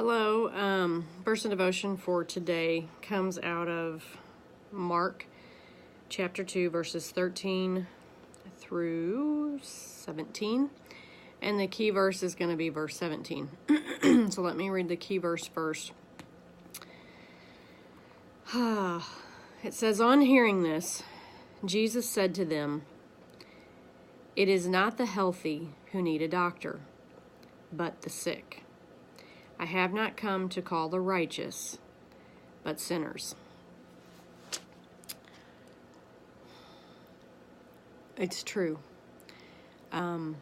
Hello. Verse of devotion for today comes out of Mark chapter 2, verses 13 through 17. And the key verse is going to be verse 17. So let me read the key verse first. It says, "On hearing this, Jesus said to them, 'It is not the healthy who need a doctor, but the sick. I have not come to call the righteous, but sinners.'" It's true. God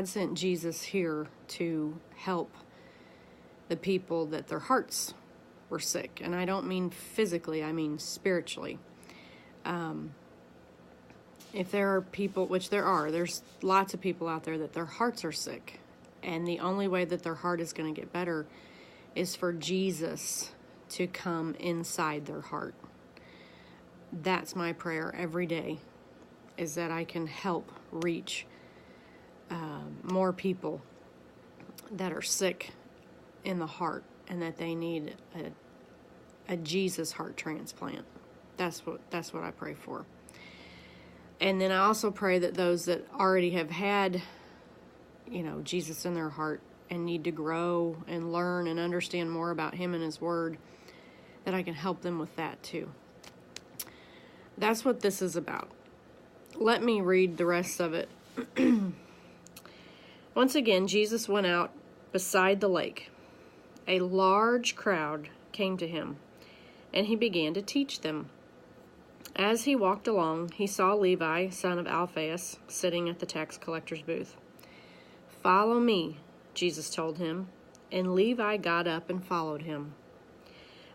sent Jesus here to help the people that their hearts were sick. And I don't mean physically, I mean spiritually. If there are people, which there's lots of people out there that their hearts are sick. And the only way that their heart is going to get better is for Jesus to come inside their heart. That's my prayer every day, is that I can help reach more people that are sick in the heart and that they need a Jesus heart transplant. That's what I pray for. And then I also pray that those that already have had, Jesus in their heart and need to grow and learn and understand more about Him and His Word, that I can help them with that too. That's what this is about. Let me read the rest of it. Once again, Jesus went out beside the lake. A large crowd came to Him, and He began to teach them. As He walked along, He saw Levi, son of Alphaeus, sitting at the tax collector's booth. "Follow me," Jesus told him, and Levi got up and followed Him.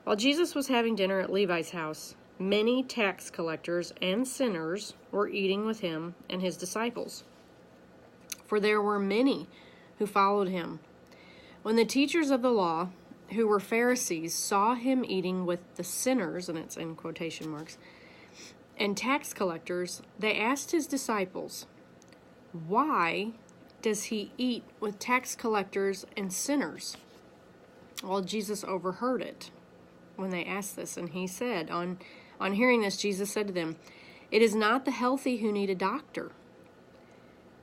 While Jesus was having dinner at Levi's house, many tax collectors and sinners were eating with Him and His disciples, for there were many who followed Him. When the teachers of the law, who were Pharisees, saw Him eating with the sinners, and it's in quotation marks, and tax collectors, they asked His disciples, "Why does He eat with tax collectors and sinners?" Well, Jesus overheard it when they asked this, and He said, on hearing this, Jesus said to them, "It is not the healthy who need a doctor,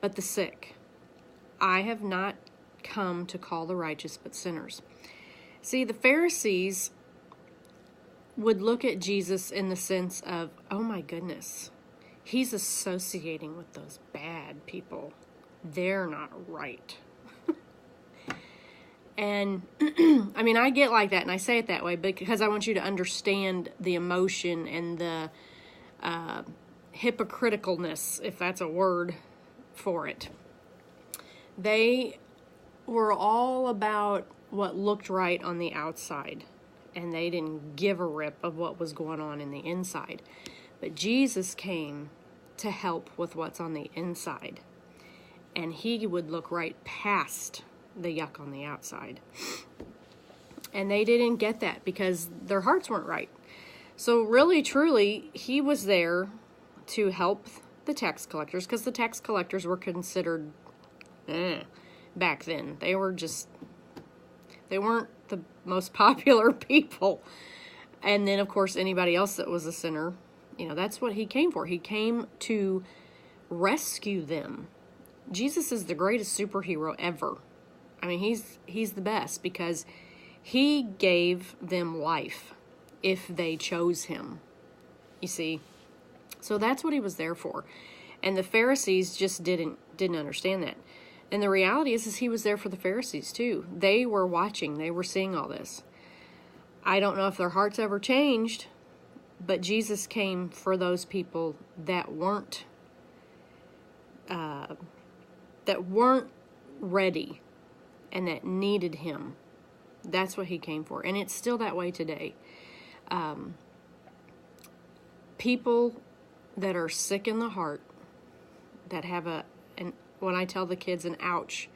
but the sick. I have not come to call the righteous, but sinners." See, the Pharisees would look at Jesus in the sense of, oh my goodness, He's associating with those bad people. They're not right. And I get like that, and I say it that way because I want you to understand the emotion and the hypocriticalness, if that's a word for it. They were all about what looked right on the outside, and they didn't give a rip of what was going on in the inside. But Jesus came to help with what's on the inside, and He would look right past the yuck on the outside. And they didn't get that because their hearts weren't right. So really, truly, He was there to help the tax collectors, because the tax collectors were considered back then. They weren't the most popular people. And then, of course, anybody else that was a sinner, that's what He came for. He came to rescue them. Jesus is the greatest superhero ever. He's the best because He gave them life if they chose Him. You see? So that's what He was there for. And the Pharisees just didn't understand that. And the reality is He was there for the Pharisees too. They were watching. They were seeing all this. I don't know if their hearts ever changed, but Jesus came for those people that weren't ready and that needed Him. That's what He came for. And it's still that way today. People that are sick in the heart, that have when I tell the kids, an ouch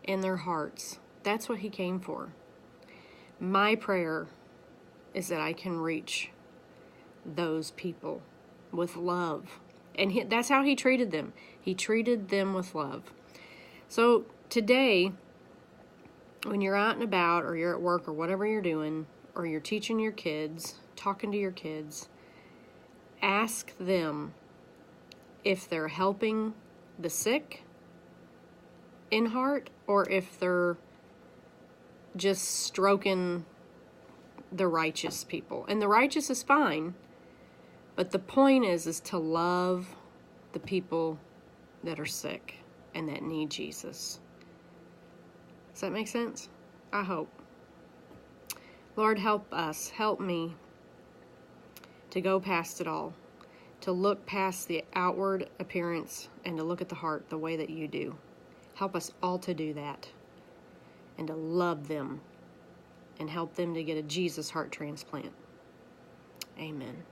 in their hearts, that's what He came for. My prayer is that I can reach those people with love. And that's how He treated them. He treated them with love. So today, when you're out and about, or you're at work, or whatever you're doing, or you're teaching your kids, talking to your kids, ask them if they're helping the sick in heart, or if they're just stroking the righteous people. And the righteous is fine, but the point is to love the people that are sick and that need Jesus. Does that make sense? I hope. Lord, help us, help me to go past it all, to look past the outward appearance and to look at the heart the way that you do. Help us all to do that and to love them and help them to get a Jesus heart transplant. Amen.